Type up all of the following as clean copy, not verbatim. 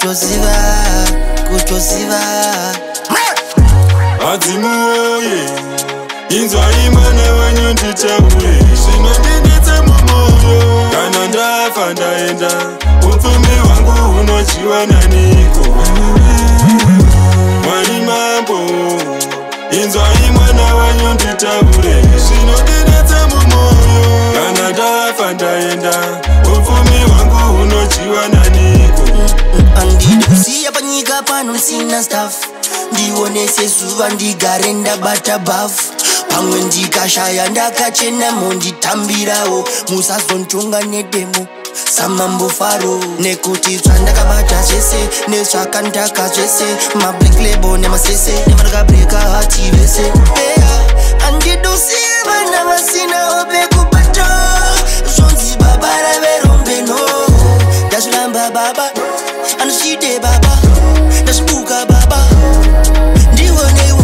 kutoziva Adzimuoye inzwai mwana wenyu nditaure zvinondinetsa mumoyo kana ndafa ndaenda upfumi hwangu hunochiwa naniko Mwari mambo inzwai mwana wenyu nditaure zvinondinetsa mumoyo kana ndafa ndaenda upfumi hwangu hunochiwa naniko Andidi kusiya panyika pano sina staff ndionese zuva ndigare ndabata bafu pamwe ndikashaya ndakachena monditambirawo musazontunga nedemo samambo faro nekuti zvandakabata zvese nezvakandaka zvese mablack label nemasese nevanakabreka hati vese andidusiye vana vasinawo pekubata zvonzi baba raverombeno ndazviramba baba anoshide baba ndazvibuka baba ndiwonewo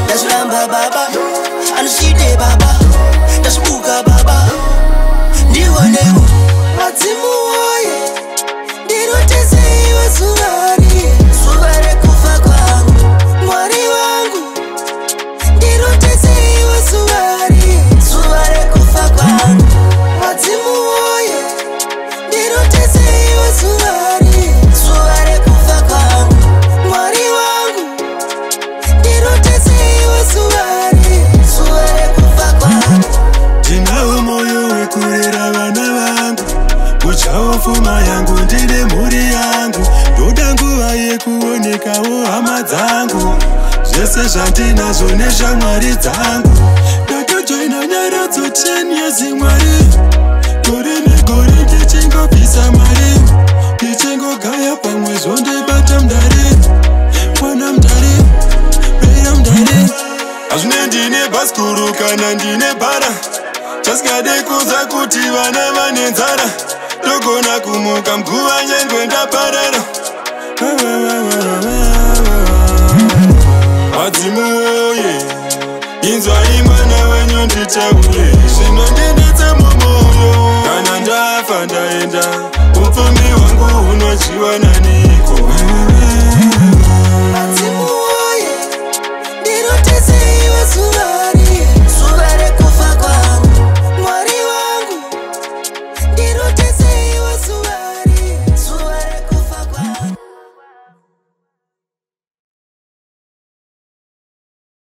ndazviramba baba anoshide baba ndazvibuka baba ndiwonewo madzimu woye ndiroteseiwe zuva rekufa kwangu Mwari wangu ndiroteseiwe zuva rekufa kwangu madzimu woye ndiroteseiwe zuva rekufa kwangu Mwari wangu ndiroteseiwe zuva rekufa kwangu Ndinawo moyo wekurera vana vangu kuchawo pfuma yangu ndine mhuri yangu ndoda nguva yekuonekawo hama dzangu zvese zvandinazvo neshamwari dzangu ndatojoina nyaredzo 10 years Mwari gore negore ndichingobvisa mari ndichingogaya pamwe zvondibata mudare mwana mudare reya mudare hazvine ndine bhasikuru kana ndine bhara chasikade kuza kuti vana vane nzara ndogona kumuka mguva nyengwe ndaparara Adzimuoye inzwai mwana wenyu nditaure zvinondinetsa mumoyo kana ndafa ndaenda upfumi hwangu hunochiwa naniko